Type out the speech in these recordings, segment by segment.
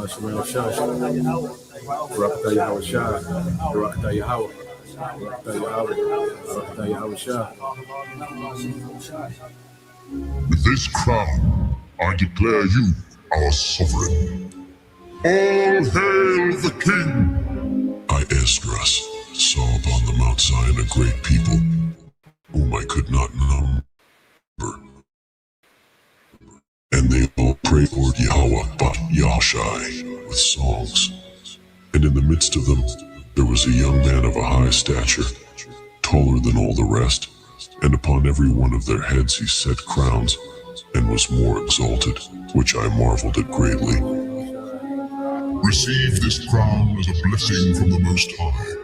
Shemel Shah, Barakatah Yahweh Shah, Barakatah Yahweh, Barakatah Yahweh, Barakatah Yahweh Shah. With this crown, I declare you our sovereign. All hail the king! I, Esdras, saw upon the Mount Zion a great people, whom I could not number. And they all prayed Lord Yahweh, but Yahshai, with songs. And in the midst of them, there was a young man of a high stature, taller than all the rest, and upon every one of their heads he set crowns, and was more exalted, which I marveled at greatly. Receive this crown as a blessing from the Most High.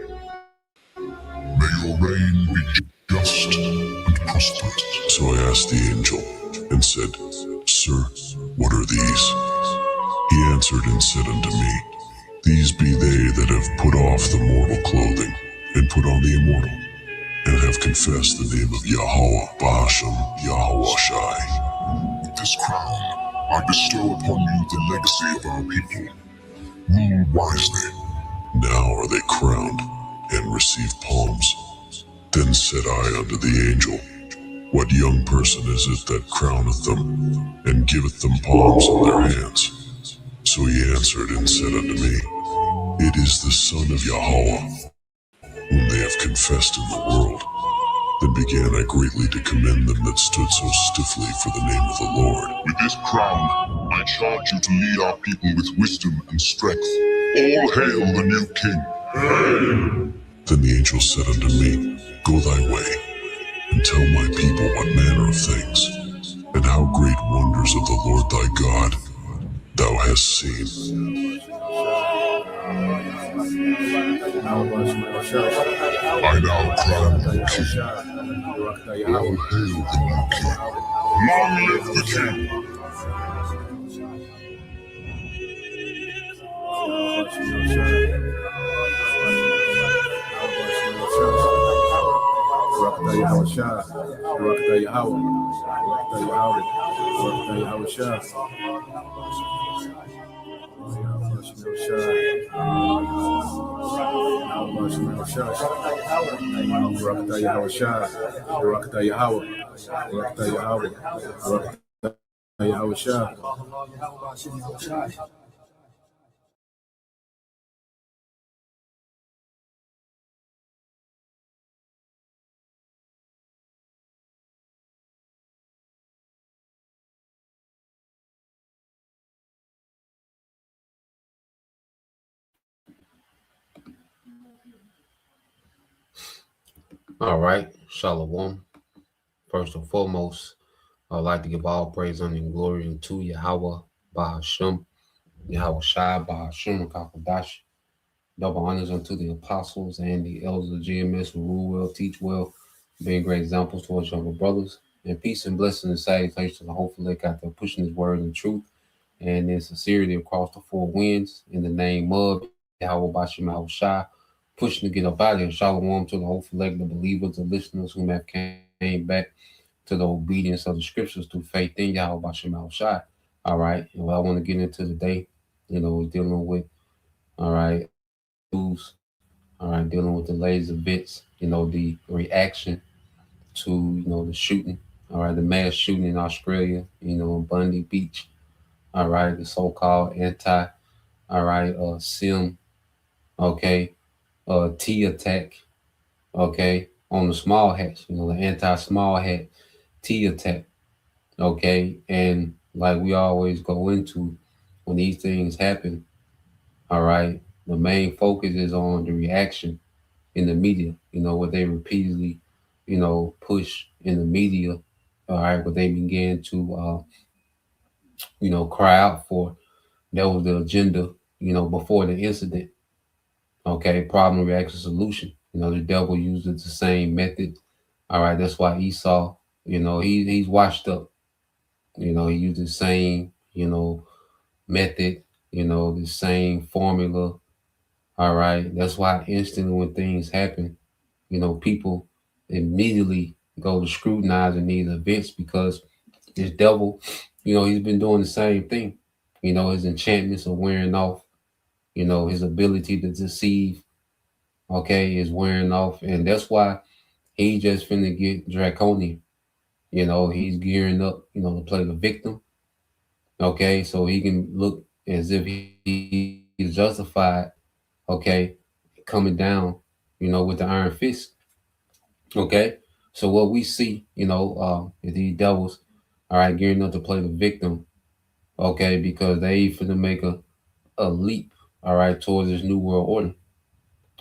May your reign be just and prosperous. So I asked the angel, and said, Sir, what are these? He answered and said unto me, These be they that have put off the mortal clothing, and put on the immortal, and have confessed the name of Yahweh, Bahashem, Yahweh Shai. With this crown, I bestow upon you the legacy of our people. Rule wisely. Now are they crowned, and receive palms. Then said I unto the angel, What young person is it that crowneth them, and giveth them palms in their hands? So he answered and said unto me, It is the Son of Yahweh, whom they have confessed in the world. Then began I greatly to commend them that stood so stiffly for the name of the Lord. With this crown, I charge you to lead our people with wisdom and strength. All hail the new king. Hail! Then the angel said unto me, Go thy way, and tell my people what manner of things, and how great wonders of the Lord thy God thou hast seen. I now crown you king. All hail the new king. Long live the king! Barakatah Yahweh Shah, Barakatah Yahweh, Barakatah Yahweh, Barakatah Yahweh Shah. Shemel Shah, Shemel Shah, Barakatah Yahweh Shah, Barakatah Yahweh, Barakatah Yahweh, Barakatah Yahweh Shah. All right, Shalom. First and foremost, I'd like to give all praise, honor, and glory unto Yahweh, Bahashem, Yahweh Shai, Bahashem, Kakadash. Double honors unto the apostles and the elders of GMS who rule well, teach well, being great examples towards younger brothers. And peace and blessing and salutations to the hopeful elect out there pushing his word and truth and in sincerity across the four winds in the name of Yahweh Bashem Yahweh Shai, pushing to get up out of here. Shalom to the hopeful elect, the believers, the listeners who have came back to the obedience of the scriptures through faith in Yahweh Bashem Yahweh Shai. All right. And what I want to get into today, we're dealing with, all right, news, all right, dealing with the latest events, the reaction to, the shooting, all right, the mass shooting in Australia, in Bundy Beach, all right, the so-called SIM, okay, T attack, okay, on the small hats, the anti-small hat T attack, okay, and like we always go into when these things happen, all right, the main focus is on the reaction in the media, what they repeatedly, push in the media, all right, what they began to, cry out for. That was the agenda, before the incident. Okay, problem, reaction, solution. The devil uses the same method. All right, that's why Esau, he's washed up. He used the same, method, the same formula. All right, that's why instantly when things happen, people immediately go to scrutinizing these events because this devil, he's been doing the same thing. His enchantments are wearing off. His ability to deceive, okay, is wearing off. And that's why he just finna get draconian. He's gearing up, to play the victim. Okay, so he can look as if he's justified, okay, coming down, with the iron fist. Okay. So what we see, is these devils, all right, gearing up to play the victim, okay, because they finna make a leap, all right, towards this new world order.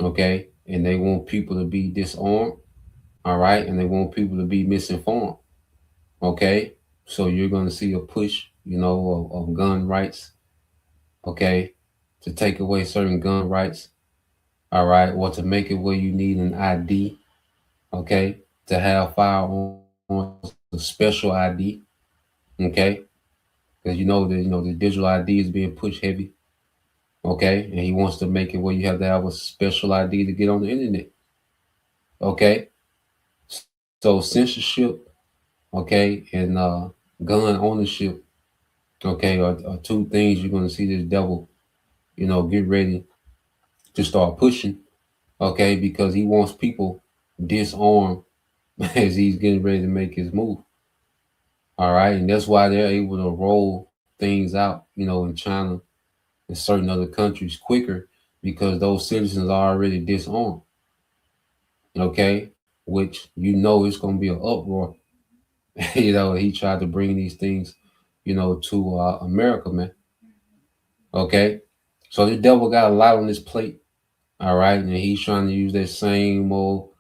Okay. And they want people to be disarmed, all right, and they want people to be misinformed. Okay. So you're gonna see a push, of gun rights, okay, to take away certain gun rights, all right, or to make it where you need an ID, okay, to have firearms, a special ID, okay, because the digital ID is being pushed heavy, okay, and he wants to make it where you have to have a special ID to get on the internet, okay. So censorship, okay, and gun ownership, okay, are two things you're going to see this devil, get ready to start pushing, okay, because he wants people disarmed as he's getting ready to make his move. All right. And that's why they're able to roll things out, in China and certain other countries quicker because those citizens are already disarmed. Okay. Which, it's going to be an uproar. He tried to bring these things, to America, man. Okay. So the devil got a lot on his plate. All right. And he's trying to use that same old,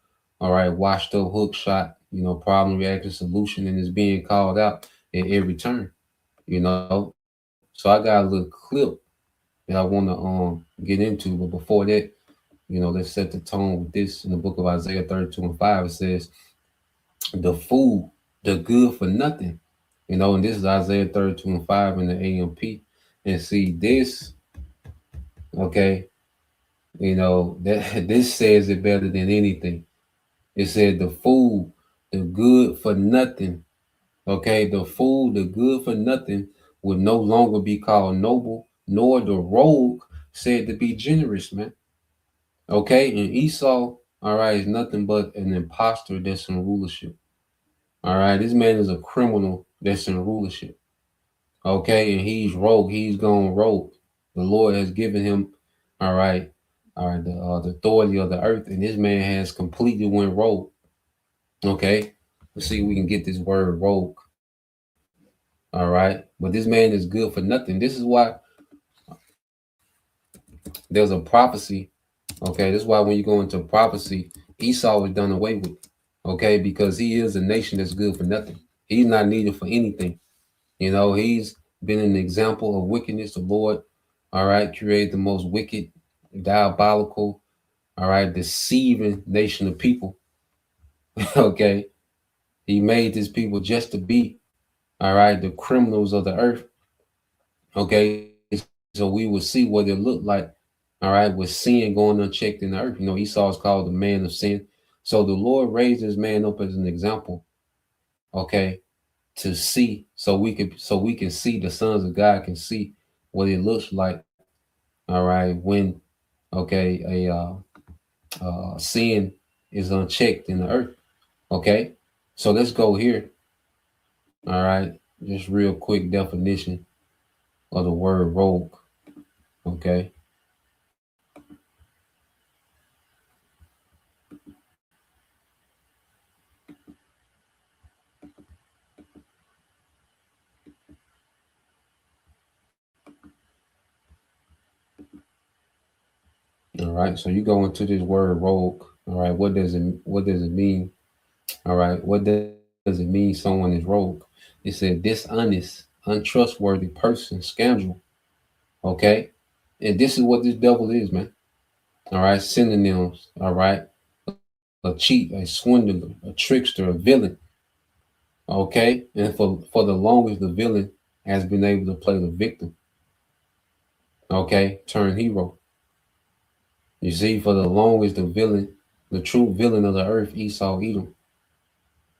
all right, washed up hook shot, problem, reaction, solution, and it's being called out at every turn, So I got a little clip that I want to get into. But before that, let's set the tone with this in the book of Isaiah 32:5. It says, the fool, the good for nothing. And this is Isaiah 32:5 in the AMP. And see this, okay, that this says it better than anything. It said the fool, the good for nothing. Okay, the fool, the good for nothing, would no longer be called noble, nor the rogue said to be generous, man. Okay, and Esau, all right, is nothing but an imposter that's in rulership. All right, this man is a criminal that's in rulership. Okay, and he's rogue, he's gone rogue. The Lord has given him, all right, the authority of the earth, and this man has completely went rogue. Okay, let's see if we can get this word rogue. All right, but this man is good for nothing. This is why there's a prophecy. Okay, this is why when you go into prophecy, Esau was done away with. Okay, because he is a nation that's good for nothing. He's not needed for anything. He's been an example of wickedness. The Lord, all right, created the most wicked, diabolical, all right, deceiving nation of people. Okay, he made this people just to be, all right, the criminals of the earth. Okay, so we will see what it looked like, all right, with sin going unchecked in the earth. Esau is called the man of sin. So the Lord raised this man up as an example, okay, to see, so we can see, the sons of God can see what it looks like, all right, when, okay, a sin is unchecked in the earth. Okay, so let's go here. All right, just real quick definition of the word rogue. Okay. All right, so you go into this word rogue. All right, what does it mean? All right, what does it mean someone is rogue? It said dishonest, untrustworthy person, scoundrel. Okay, and this is what this devil is, man. All right, synonyms. All right, a cheat, a swindler, a trickster, a villain. Okay, and for the longest, the villain has been able to play the victim. Okay, turn hero. You see, for the longest, the villain, the true villain of the earth, Esau Edom,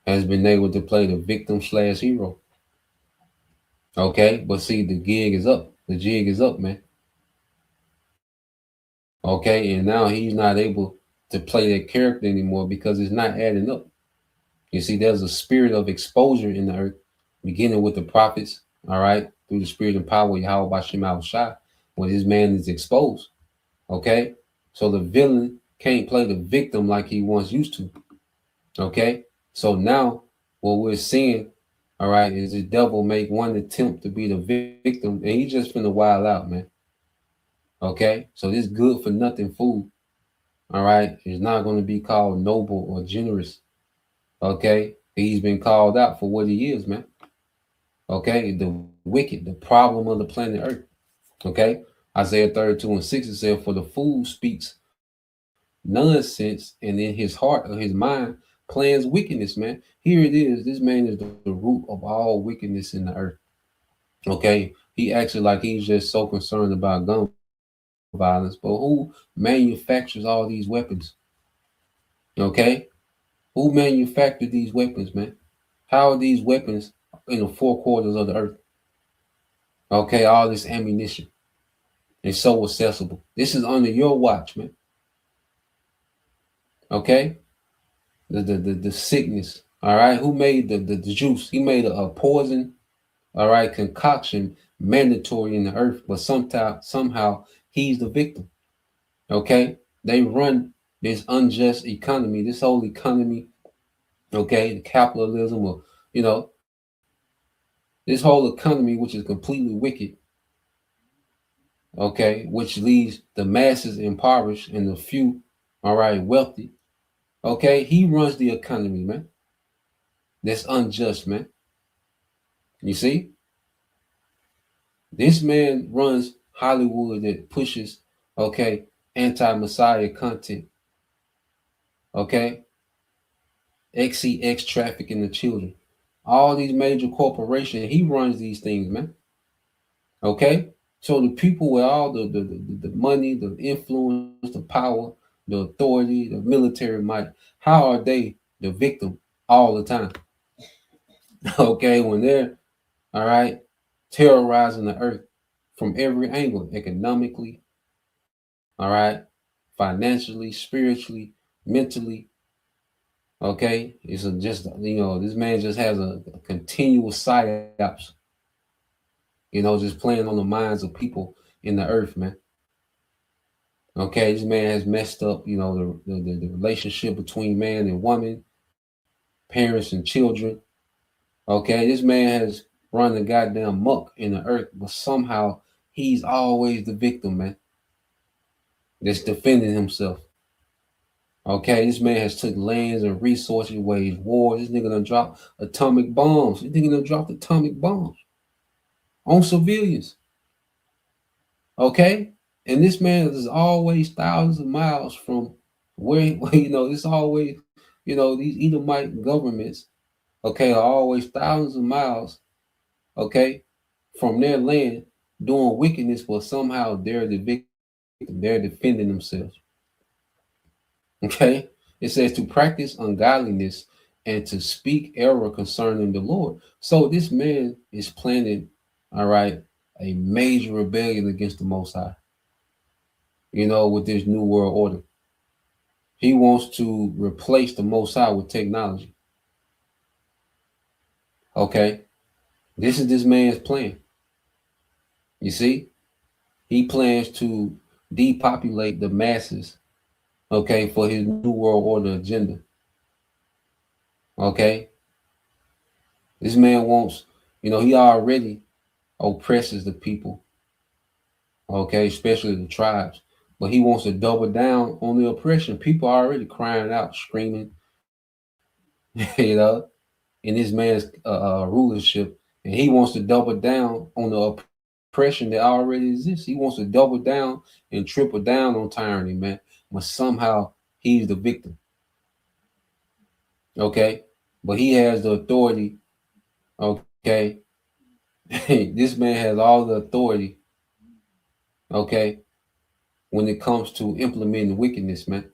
has been able to play the victim / hero. Okay, but see, the gig is up. the jig is up, man. Okay, and now he's not able to play that character anymore because it's not adding up. You see, there's a spirit of exposure in the earth, beginning with the prophets, all right, through the spirit and power of Yahweh Bashem Shai, when this man is exposed. Okay, so the villain can't play the victim like he once used to. Okay, so now what we're seeing, all right, is the devil make one attempt to be the victim, and he just finna wild out, man. Okay, so this good for nothing food, all right, is not going to be called noble or generous. Okay, he's been called out for what he is, man. Okay, the wicked, the problem of the planet Earth. Okay, Isaiah 32:6 it said, "For the fool speaks nonsense, and in his heart or his mind plans wickedness." Man, here it is. This man is the root of all wickedness in the earth. Okay, he actually like he's just so concerned about gun violence, but who manufactures all these weapons? Okay, who manufactured these weapons, man? How are these weapons in the four quarters of the earth? Okay, all this ammunition is so accessible. This is under your watch, man. Okay, the sickness. All right, who made the juice? He made a poison. All right, concoction mandatory in the earth, but somehow he's the victim. Okay, they run this unjust economy, this whole economy. Okay, the capitalism, or this whole economy, which is completely wicked. Okay, which leaves the masses impoverished and the few, all right, wealthy. Okay, he runs the economy, man. That's unjust, man. You see, this man runs Hollywood that pushes, okay, anti-Messiah content. Okay, XCX trafficking the children. All these major corporations, he runs these things, man. Okay, so the people with all the money, the influence, the power, the authority, the military might, how are they the victim all the time? Okay, when they're all right terrorizing the earth from every angle, economically, all right, financially, spiritually, mentally. Okay, it's just this man just has a continual psyops, just playing on the minds of people in the earth, man. Okay, this man has messed up, the relationship between man and woman, parents and children. Okay, this man has run the goddamn muck in the earth, but somehow he's always the victim, man. That's defending himself. Okay, this man has took lands and resources, waged wars. This nigga done dropped atomic bombs. This nigga done dropped atomic bombs on civilians. Okay, and this man is always thousands of miles from where it's always, these Edomite governments, okay, are always thousands of miles, okay, from their land doing wickedness, but somehow they're the victim. They're defending themselves. Okay, it says to practice ungodliness and to speak error concerning the Lord. So this man is planning, all right, a major rebellion against the Most High. With this new world order, he wants to replace the Most High with technology. Okay, this is this man's plan. You see, he plans to depopulate the masses. Okay, for his new world order agenda. Okay, this man wants, he already oppresses the people. Okay, especially the tribes, but he wants to double down on the oppression. People are already crying out, screaming, in this man's rulership, and he wants to double down on the oppression that already exists. He wants to double down and triple down on tyranny, man. But somehow he's the victim. Okay, but he has the authority. Okay, this man has all the authority. Okay, when it comes to implementing wickedness, man,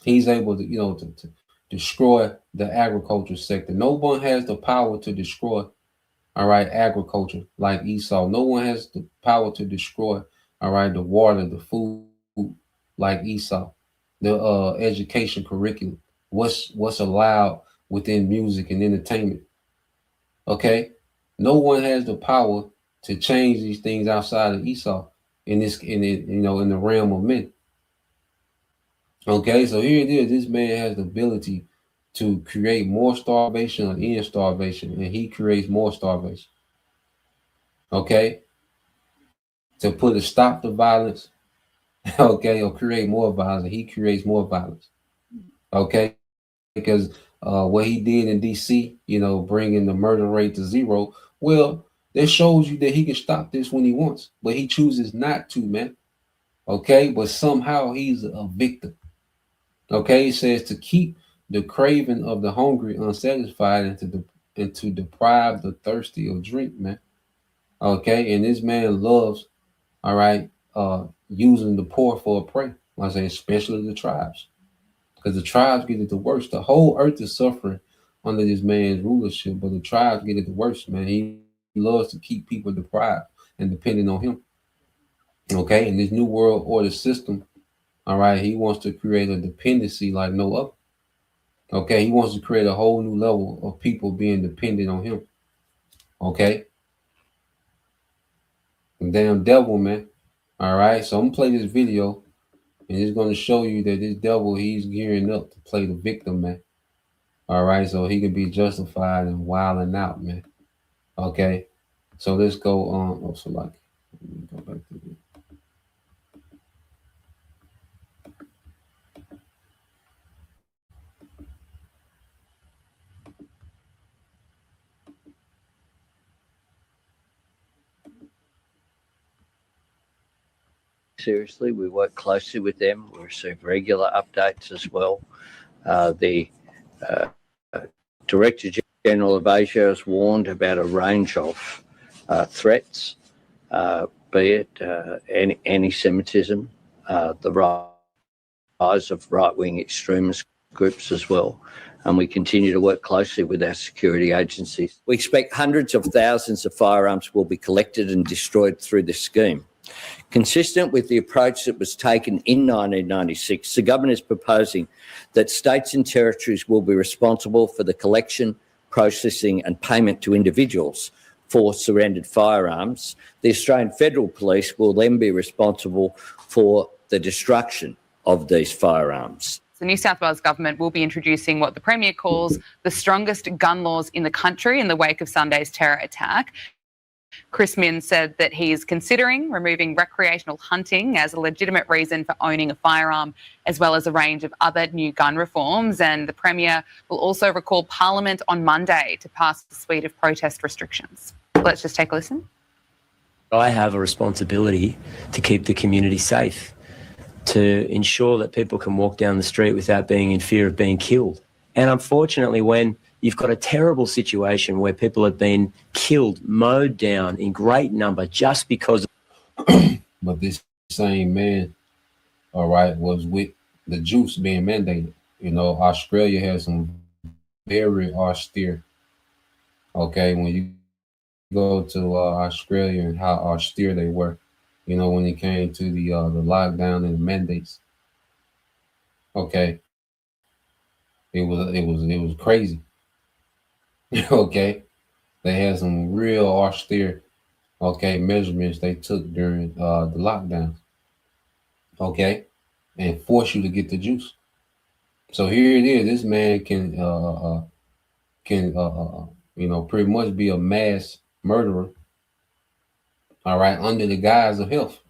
he's able to, to destroy the agriculture sector. No one has the power to destroy, all right, agriculture like Esau. No one has the power to destroy, all right, the water, the food like Esau. The education curriculum, what's allowed within music and entertainment. Okay, no one has the power to change these things outside of Esau in this in the realm of men. Okay, so here it is. This man has the ability to create more starvation or end starvation, and he creates more starvation. Okay, to put a stop to violence, okay, or create more violence, he creates more violence. Okay, because what he did in DC, bringing the murder rate to zero, well, that shows you that he can stop this when he wants, but he chooses not to, man. Okay, but somehow he's a victim. Okay, he says to keep the craving of the hungry unsatisfied and to deprive the thirsty of drink, man. Okay, and this man loves, all right, using the poor for a prey. I say, especially the tribes, because the tribes get it the worst. The whole earth is suffering under this man's rulership, but the tribes get it the worst, man. He loves to keep people deprived and depending on him. Okay, in this new world order system, all right, he wants to create a dependency like no other. Okay, he wants to create a whole new level of people being dependent on him. Okay, the damn devil, man. All right, so I'm gonna play this video, and it's gonna show you that this devil, he's gearing up to play the victim, man. All right, so he can be justified and wilding out, man. Okay, so let's go on. Oh, so like, let me go back to this. Seriously, we work closely with them. We receive regular updates as well. The Director General of Asia has warned about a range of threats, be it anti-Semitism, the rise of right-wing extremist groups as well. And we continue to work closely with our security agencies. We expect hundreds of thousands of firearms will be collected and destroyed through this scheme. Consistent with the approach that was taken in 1996, the government is proposing that states and territories will be responsible for the collection, processing and payment to individuals for surrendered firearms. The Australian Federal Police will then be responsible for the destruction of these firearms. The New South Wales government will be introducing what the Premier calls the strongest gun laws in the country in the wake of Sunday's terror attack. Chris Minns said that he is considering removing recreational hunting as a legitimate reason for owning a firearm, as well as a range of other new gun reforms. And the Premier will also recall Parliament on Monday to pass a suite of protest restrictions. Let's just take a listen. I have a responsibility to keep the community safe, to ensure that people can walk down the street without being in fear of being killed. And unfortunately, when you've got a terrible situation where people have been killed, mowed down in great number just because. But this same man, all right, was with the juice being mandated. Australia has some very austere. Okay, when you go to Australia and how austere they were, when it came to the lockdown and the mandates. Okay, it was crazy. Okay, they had some real austere, measurements they took during the lockdown. Okay, and force you to get the juice. So here it is. This man can pretty much be a mass murderer. All right, under the guise of health.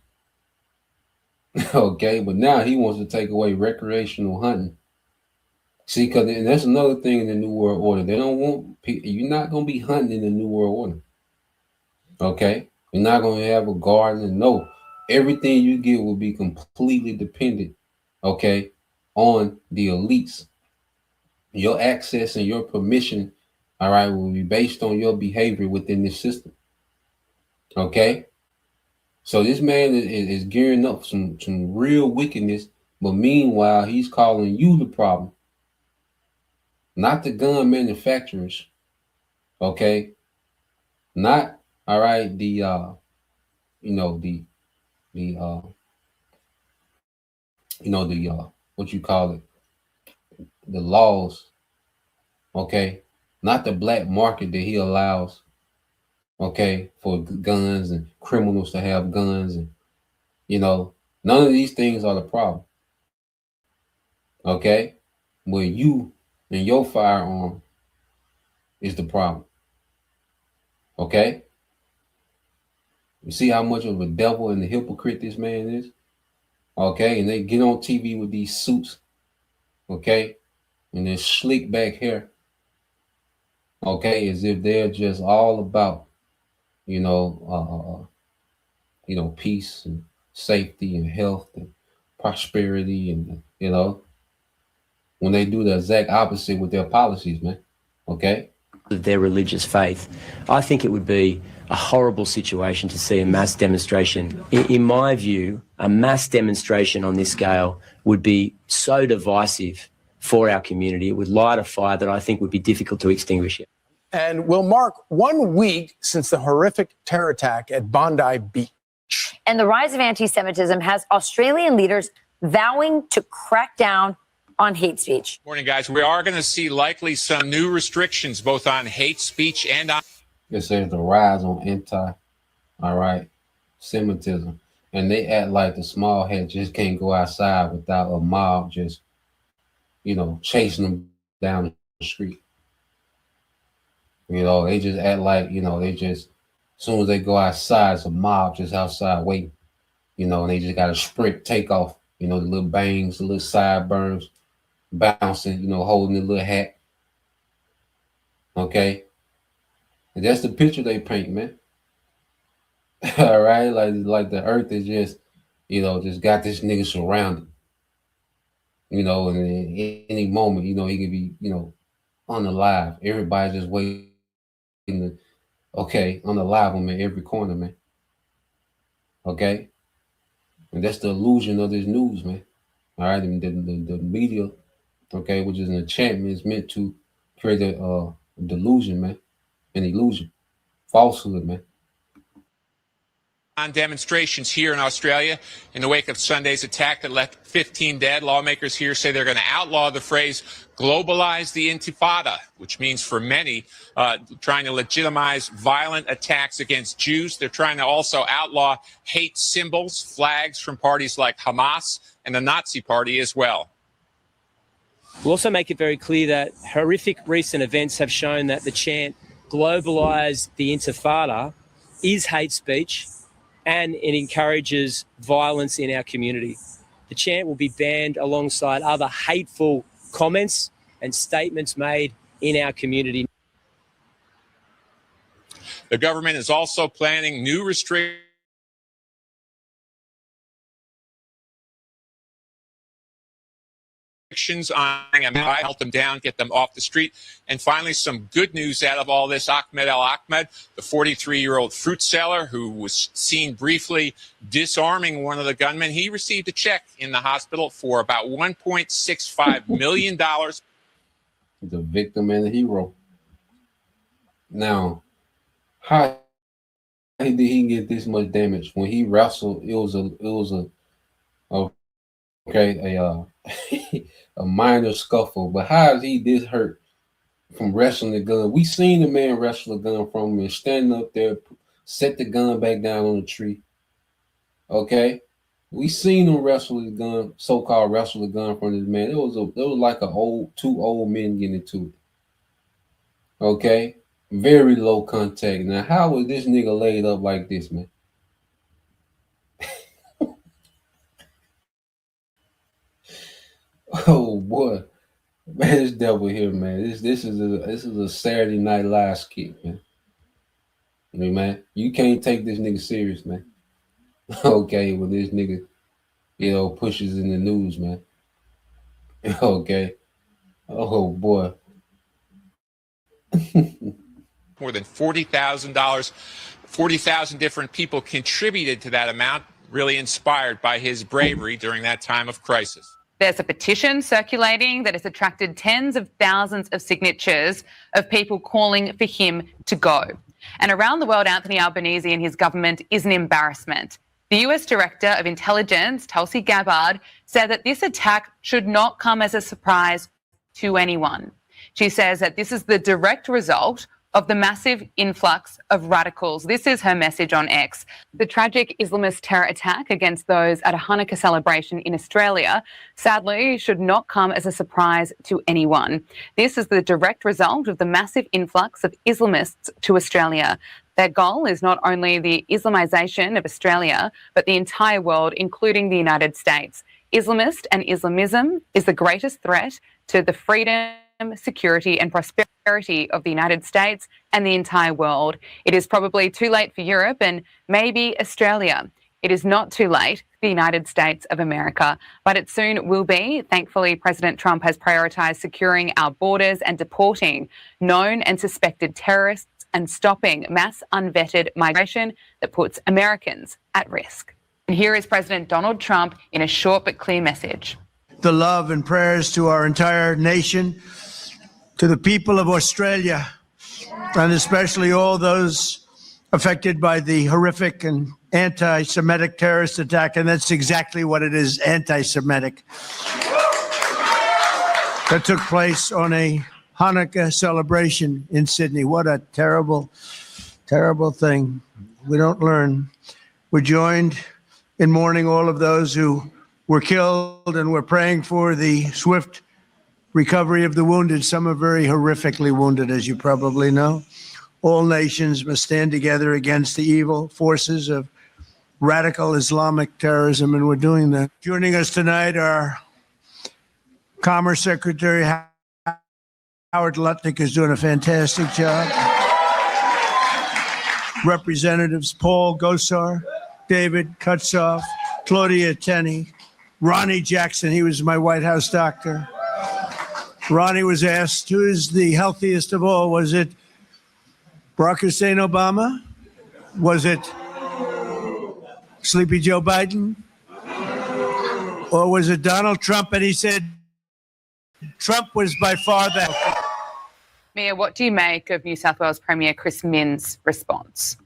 Okay, but now he wants to take away recreational hunting. See, because that's another thing in the New World Order. They don't want you're not going to be hunting in the New World Order. Okay, you're not going to have a garden. No, everything you get will be completely dependent. Okay, on the elites. Your access and your permission, all right, will be based on your behavior within this system. Okay, so this man is gearing up some real wickedness, but meanwhile he's calling you the problem, not the gun manufacturers. Okay, Not all right. The what you call it, the laws, okay, not the black market that he allows, okay, for guns and criminals to have guns, and none of these things are the problem, okay, where you and your firearm is the problem, okay. You see how much of a devil and a hypocrite this man is, okay, and they get on TV with these suits, okay, and their slick back hair, okay, as if they're just all about, peace and safety and health and prosperity, and when they do the exact opposite with their policies, man. Okay. Of their religious faith. I think it would be a horrible situation to see a mass demonstration. In my view, a mass demonstration on this scale would be so divisive for our community. It would light a fire that I think would be difficult to extinguish. And will mark 1 week since the horrific terror attack at Bondi Beach. And the rise of anti-Semitism has Australian leaders vowing to crack down on hate speech. Morning, guys. We are going to see likely some new restrictions both on hate speech and on. It says the rise on Semitism. And they act like the small hat just can't go outside without a mob just, chasing them down the street. They just act like, they just, as soon as they go outside, it's a mob just outside waiting, and they just got to sprint, take off, the little bangs, the little sideburns, bouncing, holding the little hat. Okay. And that's the picture they paint, man. All right. Like the earth is just, just got this nigga surrounded, and in any moment, he could be, unalive. Everybody just waiting to, unalive him in every corner, man. Okay. And that's the illusion of this news, man. All right. And the media, okay, which is an enchantment, is meant to create a delusion, man, an illusion, falsehood, man. On demonstrations here in Australia in the wake of Sunday's attack that left 15 dead, lawmakers here say they're going to outlaw the phrase globalize the intifada, which means for many trying to legitimize violent attacks against Jews. They're trying to also outlaw hate symbols, flags from parties like Hamas and the Nazi Party as well. We'll also make it very clear that horrific recent events have shown that the chant globalize the intifada is hate speech, and it encourages violence in our community. The chant will be banned alongside other hateful comments and statements made in our community. The government is also planning new restrictions on help them down, get them off the street. And finally, some good news out of all this. Ahmed El Ahmed, the 43-year-old fruit seller who was seen briefly disarming one of the gunmen, he received a check in the hospital for about $1.65 million. He's a victim and a hero. Now, how did he get this much damage? When he wrestled, it was a minor scuffle, but how is he this hurt from wrestling the gun? We seen the man wrestle a gun from him and stand up there, set the gun back down on the tree. Okay, we seen him wrestle his gun, so-called wrestle the gun from this man. It was like two old men getting into it. Okay, very low contact. Now, how was this nigga laid up like this, man? Oh boy, man, this devil here, man. This is a Saturday Night Live skit, man. I mean, man, you can't take this nigga serious, man. Okay, when this nigga, pushes in the news, man. Okay. Oh boy. More than $40,000. 40,000 different people contributed to that amount, really inspired by his bravery during that time of crisis. There's a petition circulating that has attracted tens of thousands of signatures of people calling for him to go. And around the world, Anthony Albanese and his government is an embarrassment. The US Director of Intelligence, Tulsi Gabbard, said that this attack should not come as a surprise to anyone. She says that this is the direct result of the massive influx of radicals. This is her message on X. The tragic Islamist terror attack against those at a Hanukkah celebration in Australia, sadly, should not come as a surprise to anyone. This is the direct result of the massive influx of Islamists to Australia. Their goal is not only the Islamisation of Australia, but the entire world, including the United States. Islamist and Islamism is the greatest threat to the freedom, security and prosperity of the United States and the entire world. It is probably too late for Europe and maybe Australia. It is not too late for the United States of America, but it soon will be. Thankfully, President Trump has prioritised securing our borders and deporting known and suspected terrorists and stopping mass unvetted migration that puts Americans at risk. And here is President Donald Trump in a short but clear message. The love and prayers to our entire nation, to the people of Australia, and especially all those affected by the horrific and anti-Semitic terrorist attack, and that's exactly what it is, anti-Semitic, that took place on a Hanukkah celebration in Sydney. What a terrible, terrible thing. We don't learn. We're joined in mourning all of those who were killed, and we're praying for the swift recovery of the wounded. Some are very horrifically wounded, as you probably know. All nations must stand together against the evil forces of radical Islamic terrorism, and we're doing that. Joining us tonight are Commerce Secretary Howard Lutnick, is doing a fantastic job. Representatives Paul Gosar, David Kutzoff, Claudia Tenney, Ronnie Jackson, he was my White House doctor. Ronnie was asked, who is the healthiest of all? Was it Barack Hussein Obama? Was it Sleepy Joe Biden? Or was it Donald Trump? And he said, Trump was by far the healthiest. Mia, what do you make of New South Wales Premier Chris Minns' response?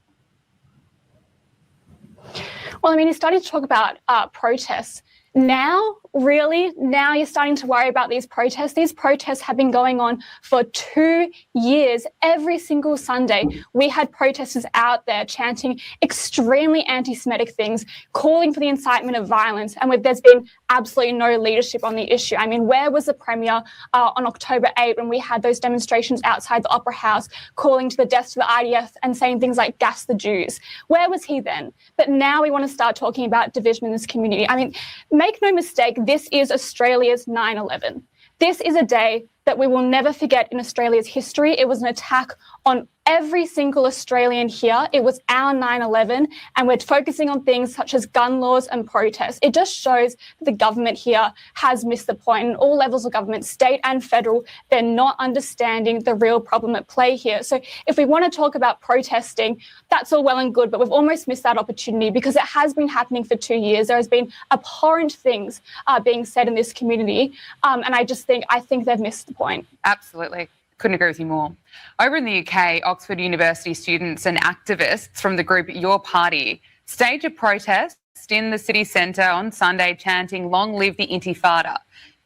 Well, I mean, he's starting to talk about protests. Now you're starting to worry about these protests. These protests have been going on for 2 years. Every single Sunday, we had protesters out there chanting extremely anti-Semitic things, calling for the incitement of violence, and there's been absolutely no leadership on the issue. I mean, where was the Premier on October 8 when we had those demonstrations outside the Opera House calling to the deaths of the IDF and saying things like gas the Jews? Where was he then? But now we want to start talking about division in this community. I mean, make no mistake, this is Australia's 9/11. This is a day that we will never forget in Australia's history. It was an attack on every single Australian here. It was our 9/11, and we're focusing on things such as gun laws and protests. It just shows that the government here has missed the point. In all levels of government, state and federal, they're not understanding the real problem at play here. So if we want to talk about protesting, that's all well and good, but we've almost missed that opportunity because it has been happening for 2 years. There has been abhorrent things being said in this community, and I think they've missed the point. Absolutely. Couldn't agree with you more. Over in the UK, Oxford University students and activists from the group Your Party staged a protest in the city centre on Sunday chanting, "Long live the Intifada."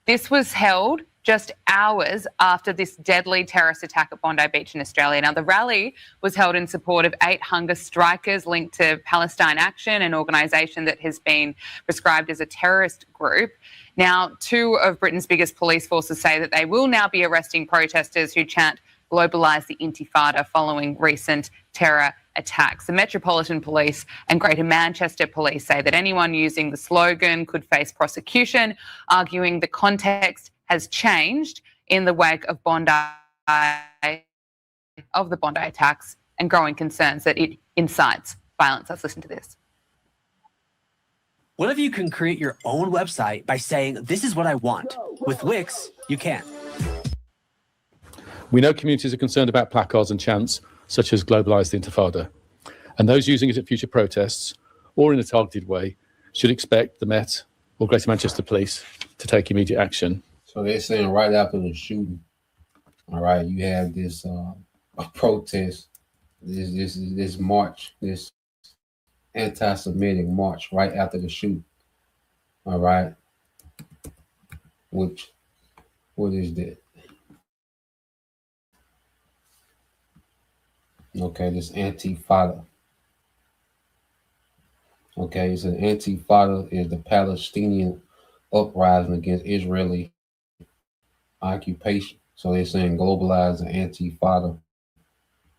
This was held just hours after this deadly terrorist attack at Bondi Beach in Australia. Now, the rally was held in support of 8 hunger strikers linked to Palestine Action, an organisation that has been prescribed as a terrorist group. Now, 2 of Britain's biggest police forces say that they will now be arresting protesters who chant "Globalise the Intifada" following recent terror attacks. The Metropolitan Police and Greater Manchester Police say that anyone using the slogan could face prosecution, arguing the context has changed in the wake of the Bondi attacks and growing concerns that it incites violence. Let's listen to this. What if you can create your own website by saying, "This is what I want"? With Wix, you can. We know communities are concerned about placards and chants such as "Globalise the Intifada," and those using it at future protests or in a targeted way should expect the Met or Greater Manchester Police to take immediate action. So they're saying right after the shooting, all right, you have this protest this march, this anti-Semitic march right after the shoot. All right, what is that? Okay, this Antifada. Okay, so Antifada is the Palestinian uprising against Israeli occupation. So they're saying globalize the Antifada,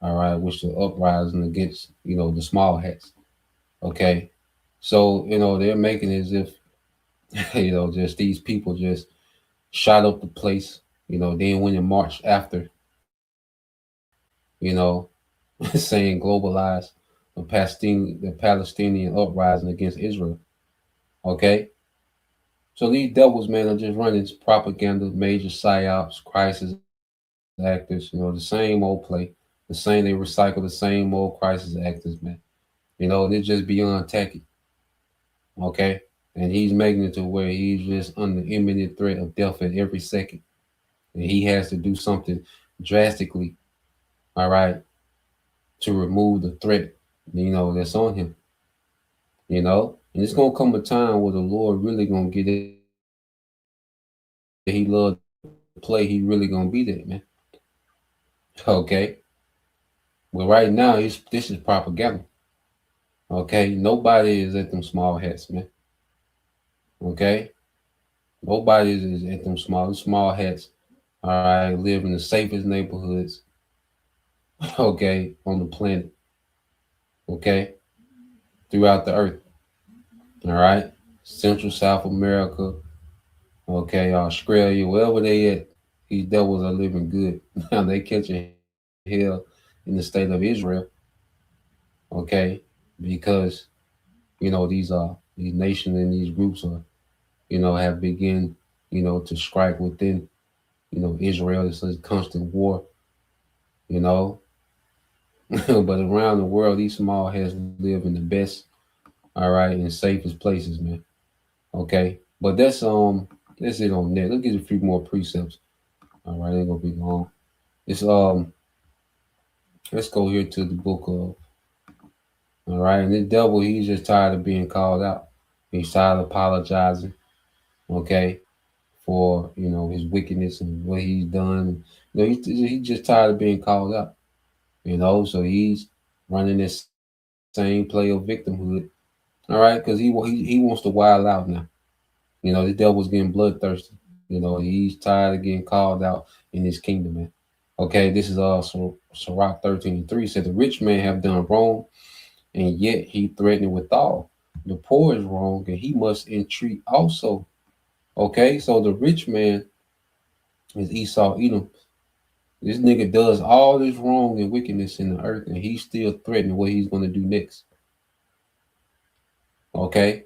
all right, which is uprising against, the small hats. Okay, so, they're making it as if, just these people just shot up the place, then when they marched after, saying globalize the Palestinian uprising against Israel. Okay, so these devils, man, are just running propaganda, major psyops, crisis actors. The same old play, they recycle the same old crisis actors, man. They're just beyond tacky. Okay, and he's making it to where he's just under imminent threat of death at every second, and he has to do something drastically, all right, to remove the threat, that's on him. And it's gonna come a time where the Lord really gonna get it. He loved to play. He really gonna be there, man. Okay. Well, right now, this is propaganda. Okay. Nobody is at them small hats, man. Okay. Nobody is at them small hats. All right. Live in the safest neighborhoods. Okay. On the planet. Okay. Throughout the earth. All right. Central South America. Okay. Australia, wherever they at, these devils are living good. Now they catching hell in the state of Israel. Okay. Because, these nations and these groups are, have begun, to strike within, Israel. It's a constant war, but around the world, these small heads live in the best, all right, and safest places, man. Okay, but that's it on that. Let's get a few more precepts. All right, ain't gonna be long. It's let's go here to the book of. All right, and the devil, he's just tired of being called out. He's tired of apologizing. Okay, for his wickedness and what he's done. He's just tired of being called out. So he's running this same play of victimhood. All right, because he wants to wild out now. The devil's getting bloodthirsty. He's tired of getting called out in his kingdom, man. Okay, this is also Sirach 13:3 said the rich man have done wrong, and yet he threatened withal. The poor is wrong, and he must entreat also. Okay, so the rich man is Esau Edom. This nigga does all this wrong and wickedness in the earth, and he's still threatening what he's going to do next. Okay,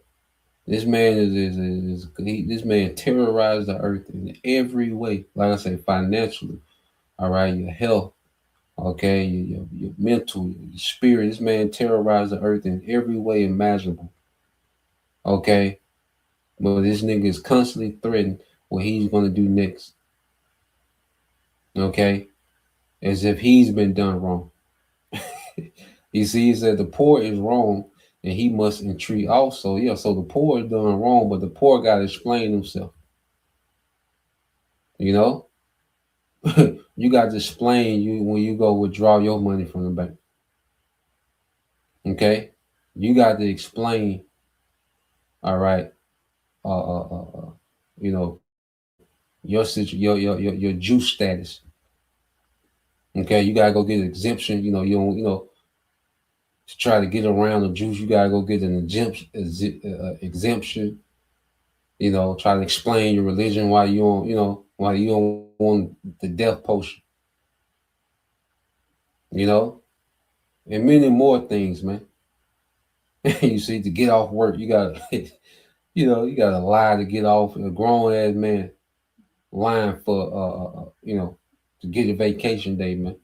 this man this man terrorized the earth in every way. Like I say, financially, all right, your health, okay, your mental, your spirit. This man terrorized the earth in every way imaginable. Okay, but this nigga is constantly threatening what he's going to do next. Okay, as if he's been done wrong. You see, he said the poor is wrong and he must entreat also. Yeah, so the poor is done wrong, but the poor got to explain himself. You got to explain when you go withdraw your money from the bank. Okay, you got to explain. All right, your your juice status. Okay, you gotta go get an exemption. You don't, to try to get around the Jews, you gotta go get an exemption. Try to explain your religion why you don't want the death potion. And many more things, man. You see, to get off work, you gotta, you gotta lie to get off. A grown ass man lying for, to get a vacation day, man.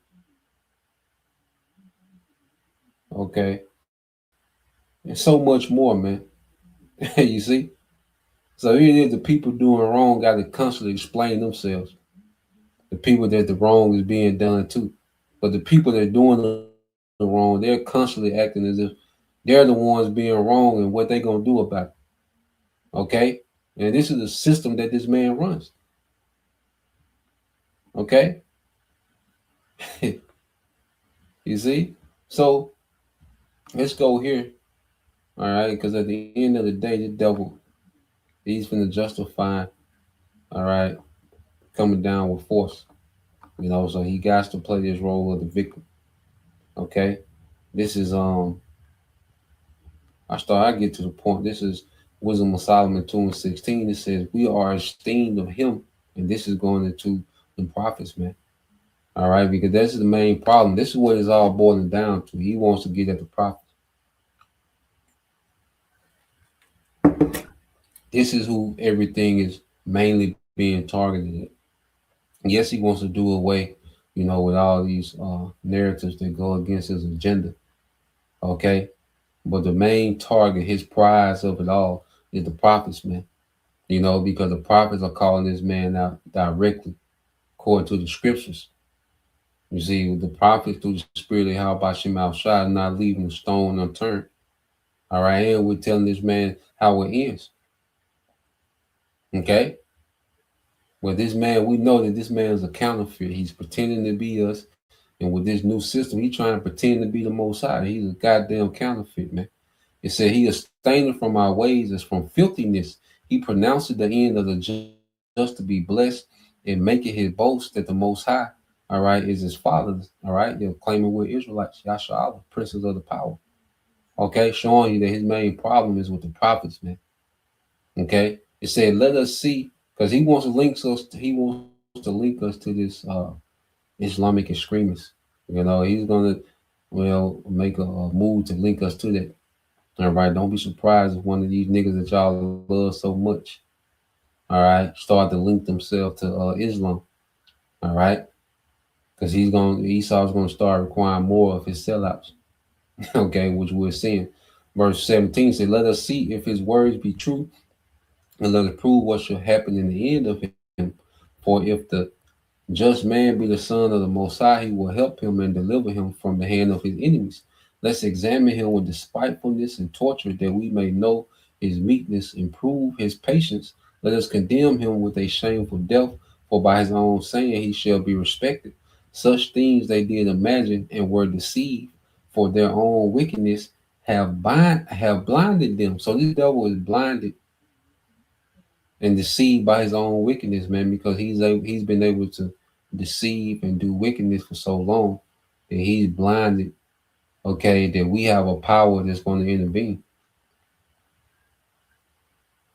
Okay. And so much more, man. You see? So even if the people doing wrong got to constantly explain themselves, the people that the wrong is being done to. But the people that are doing the wrong, they're constantly acting as if they're the ones being wrong and what they're gonna do about it. Okay? And this is the system that this man runs. Okay? You see? So let's go here. All right, because at the end of the day, the devil, he's gonna justify, all right, coming down with force. You know, so he got to play this role of the victim. Okay? This is I get to the point. This is Wisdom of Solomon 2:16. It says, we are esteemed of him. And this is going into the prophets, man. All right, because this is the main problem. This is what it's all boiling down to. He wants to get at the prophets. This is who everything is mainly being targeted at. Yes, he wants to do away, you know, with all these narratives that go against his agenda. Okay. But the main target, his prize of it all, is the prophets, man. You know, because the prophets are calling this man out directly, according to the scriptures. You see, the prophets through the spirit of Yahweh Shem Al-Shai not leaving a stone unturned. All right, and we're telling this man how it ends. Okay? Well, this man, we know that this man is a counterfeit. He's pretending to be us. And with this new system, he's trying to pretend to be the Most High. He's a goddamn counterfeit, man. It said he abstained from our ways as from filthiness. He pronounced the end of the just to be blessed and make it his boast that the Most High, all right, is his father. All right, they're claiming we're Israelites, Yasha'Allah, princes of the power. Okay, showing you that his main problem is with the prophets, man. Okay, it said, let us see, because he wants to link us. He wants to link us to this Islamic extremists. You know, he's gonna make a move to link us to that. All right, don't be surprised if one of these niggas that y'all love so much, all right, start to link themselves to Islam. All right, because Esau's gonna start requiring more of his sellouts. Okay, which we're seeing. Verse 17 says, let us see if his words be true, and let us prove what shall happen in the end of him. For if the just man be the son of the Most High, he will help him and deliver him from the hand of his enemies. Let's examine him with despitefulness and torture, that we may know his meekness and prove his patience. Let us condemn him with a shameful death, for by his own saying he shall be respected. Such things they did imagine and were deceived, for their own wickedness have blinded them. So this devil is blinded and deceived by his own wickedness, man, because he's been able to deceive and do wickedness for so long that he's blinded. Okay, that we have a power that's going to intervene.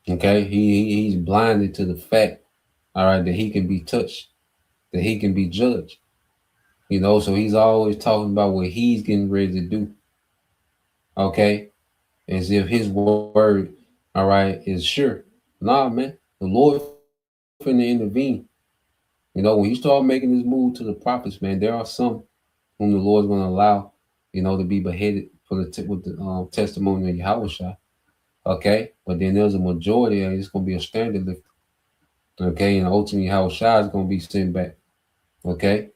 Okay, he's blinded to the fact, all right, that he can be touched, that he can be judged. You know, so he's always talking about what he's getting ready to do. Okay, as if his word, all right, is sure. Nah, man, the Lord finna intervene. You know, when you start making this move to the prophets, man, there are some whom the Lord's going to allow, you know, to be beheaded for with the testimony of Yahweh. Okay, but then there's a majority, and it's going to be a standard lifter. Okay, and ultimately Yahweh is going to be sent back. Okay,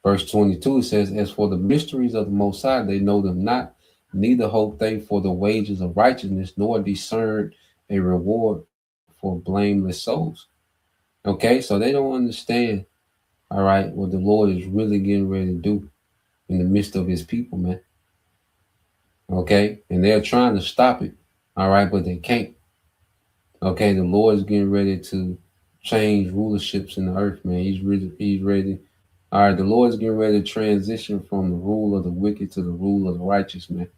verse 22 says, as for the mysteries of the Most High, they know them not, neither hope they for the wages of righteousness, nor discern a reward for blameless souls. Okay, so they don't understand, all right, what the Lord is really getting ready to do in the midst of his people, man. Okay, and they're trying to stop it, all right, but they can't. Okay, the Lord is getting ready to change rulerships in the earth, man. He's ready. All right, the Lord is getting ready to transition from the rule of the wicked to the rule of the righteous, man.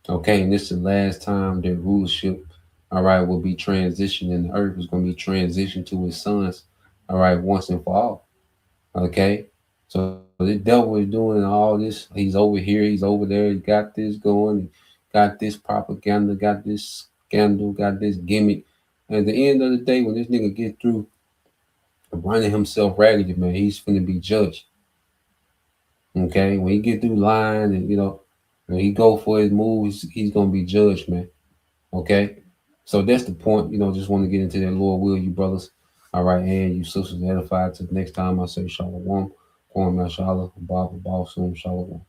Okay, and this is the last time that rulership, all right, will be transitioned in the earth. It's going to be transitioned to his sons, all right, once and for all. Okay, so the devil is doing all this. He's over here, he's over there. He got this going, got this propaganda, got this scandal, got this gimmick. And at the end of the day, when this nigga get through running himself ragged, man, he's finna be judged. Okay, when he get through lying and, you know, when he go for his moves, he's gonna be judged, man. Okay, so that's the point. You know, just want to get into that. Lord will, you brothers, all right, and you sisters edified. Till next time, I say shalom, Kwam Yashala, Baba Basum, shalom.